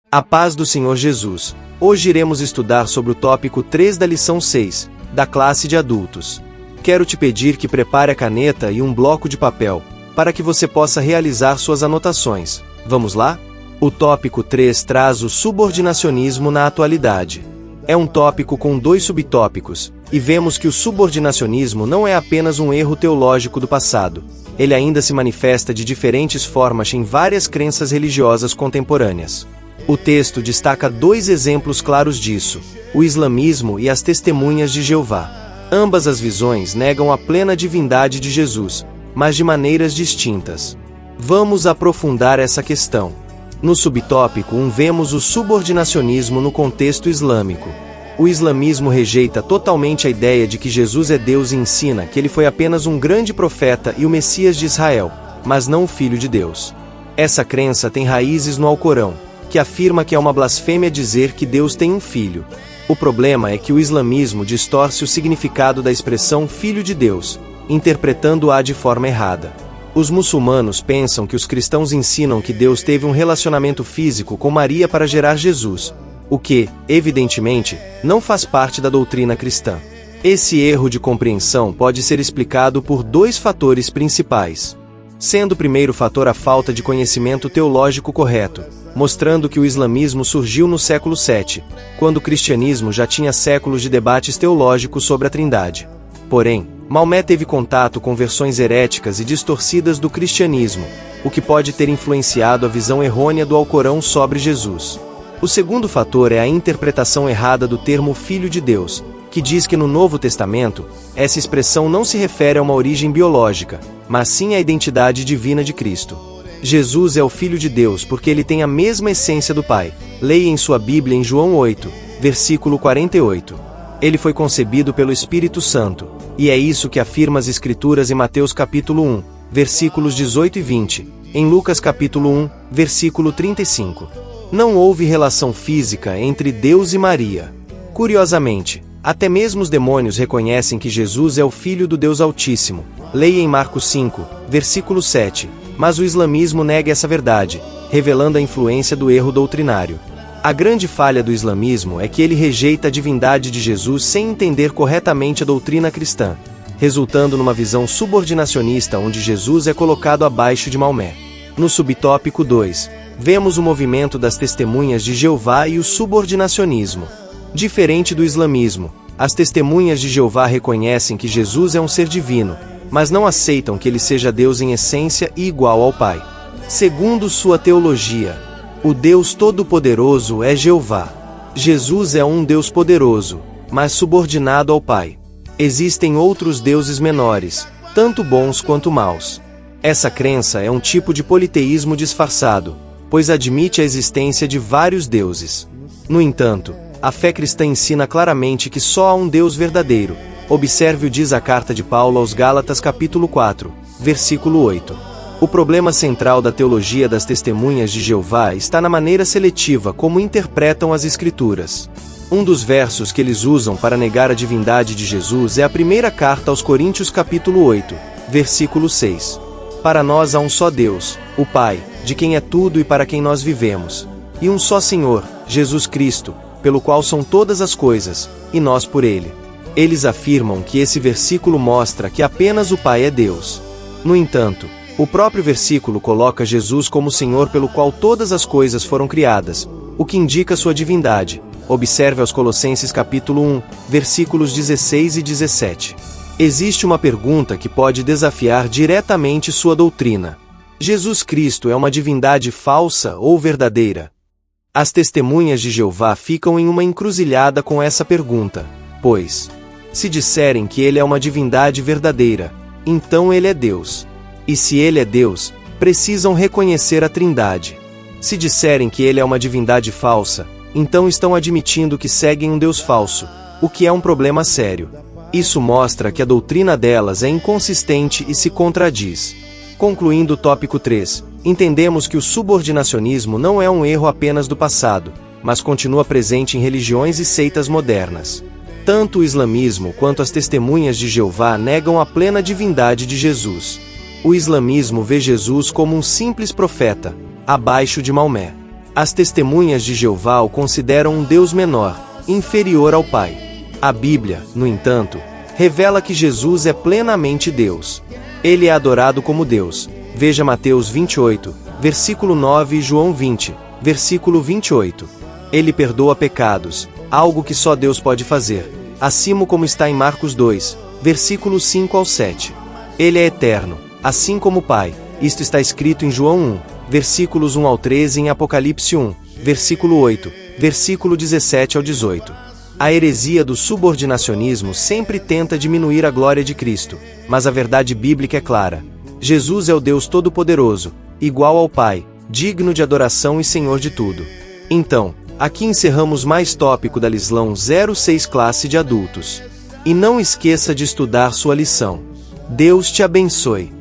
A paz do Senhor Jesus. Hoje iremos estudar sobre o tópico 3 da lição 6, da classe de adultos. Quero te pedir que prepare a caneta e um bloco de papel, para que você possa realizar suas anotações. Vamos lá? O tópico 3 traz o subordinacionismo na atualidade. É um tópico com 2 subtópicos, e vemos que o subordinacionismo não é apenas um erro teológico do passado. Ele ainda se manifesta de diferentes formas em várias crenças religiosas contemporâneas. O texto destaca 2 exemplos claros disso: o islamismo e as testemunhas de Jeová. Ambas as visões negam a plena divindade de Jesus, mas de maneiras distintas. Vamos aprofundar essa questão. No subtópico 1 vemos o subordinacionismo no contexto islâmico. O islamismo rejeita totalmente a ideia de que Jesus é Deus e ensina que ele foi apenas um grande profeta e o Messias de Israel, mas não o Filho de Deus. Essa crença tem raízes no Alcorão, que afirma que é uma blasfêmia dizer que Deus tem um filho. O problema é que o islamismo distorce o significado da expressão Filho de Deus, interpretando-a de forma errada. Os muçulmanos pensam que os cristãos ensinam que Deus teve um relacionamento físico com Maria para gerar Jesus, o que, evidentemente, não faz parte da doutrina cristã. Esse erro de compreensão pode ser explicado por 2 fatores principais. Sendo o primeiro fator a falta de conhecimento teológico correto, mostrando que o islamismo surgiu no século VII, quando o cristianismo já tinha séculos de debates teológicos sobre a Trindade. Porém, Maomé teve contato com versões heréticas e distorcidas do cristianismo, o que pode ter influenciado a visão errônea do Alcorão sobre Jesus. O segundo fator é a interpretação errada do termo Filho de Deus, que diz que no Novo Testamento, essa expressão não se refere a uma origem biológica, mas sim à identidade divina de Cristo. Jesus é o Filho de Deus porque ele tem a mesma essência do Pai. Leia em sua Bíblia em João 8, versículo 48. Ele foi concebido pelo Espírito Santo, e é isso que afirma as Escrituras em Mateus capítulo 1, versículos 18 e 20, em Lucas capítulo 1, versículo 35. Não houve relação física entre Deus e Maria. Curiosamente, até mesmo os demônios reconhecem que Jesus é o Filho do Deus Altíssimo. Leia em Marcos 5, versículo 7. Mas o islamismo nega essa verdade, revelando a influência do erro doutrinário. A grande falha do islamismo é que ele rejeita a divindade de Jesus sem entender corretamente a doutrina cristã, resultando numa visão subordinacionista onde Jesus é colocado abaixo de Maomé. No subtópico 2, vemos o movimento das testemunhas de Jeová e o subordinacionismo. Diferente do islamismo, as testemunhas de Jeová reconhecem que Jesus é um ser divino, mas não aceitam que ele seja Deus em essência e igual ao Pai. Segundo sua teologia, o Deus Todo-Poderoso é Jeová. Jesus é um Deus poderoso, mas subordinado ao Pai. Existem outros deuses menores, tanto bons quanto maus. Essa crença é um tipo de politeísmo disfarçado, pois admite a existência de vários deuses. No entanto, a fé cristã ensina claramente que só há um Deus verdadeiro. Observe o diz a carta de Paulo aos Gálatas capítulo 4, versículo 8. O problema central da teologia das testemunhas de Jeová está na maneira seletiva como interpretam as Escrituras. Um dos versos que eles usam para negar a divindade de Jesus é a primeira carta aos Coríntios capítulo 8, versículo 6. Para nós há um só Deus, o Pai, de quem é tudo e para quem nós vivemos, e um só Senhor, Jesus Cristo, pelo qual são todas as coisas, e nós por ele. Eles afirmam que esse versículo mostra que apenas o Pai é Deus. No entanto, o próprio versículo coloca Jesus como Senhor pelo qual todas as coisas foram criadas, o que indica sua divindade. Observe aos Colossenses capítulo 1, versículos 16 e 17. Existe uma pergunta que pode desafiar diretamente sua doutrina. Jesus Cristo é uma divindade falsa ou verdadeira? As testemunhas de Jeová ficam em uma encruzilhada com essa pergunta, pois, se disserem que ele é uma divindade verdadeira, então ele é Deus. E se ele é Deus, precisam reconhecer a Trindade. Se disserem que ele é uma divindade falsa, então estão admitindo que seguem um Deus falso, o que é um problema sério. Isso mostra que a doutrina delas é inconsistente e se contradiz. Concluindo o tópico 3, entendemos que o subordinacionismo não é um erro apenas do passado, mas continua presente em religiões e seitas modernas. Tanto o islamismo quanto as testemunhas de Jeová negam a plena divindade de Jesus. O islamismo vê Jesus como um simples profeta, abaixo de Maomé. As testemunhas de Jeová o consideram um Deus menor, inferior ao Pai. A Bíblia, no entanto, revela que Jesus é plenamente Deus. Ele é adorado como Deus. Veja Mateus 28, versículo 9 e João 20, versículo 28. Ele perdoa pecados, algo que só Deus pode fazer, assim como está em Marcos 2, versículos 5 ao 7. Ele é eterno, assim como o Pai. Isto está escrito em João 1, versículos 1 ao 13 e em Apocalipse 1, versículo 8, versículo 17 ao 18. A heresia do subordinacionismo sempre tenta diminuir a glória de Cristo, mas a verdade bíblica é clara. Jesus é o Deus Todo-Poderoso, igual ao Pai, digno de adoração e Senhor de tudo. Então, aqui encerramos mais tópico da lição 06 classe de adultos. E não esqueça de estudar sua lição. Deus te abençoe.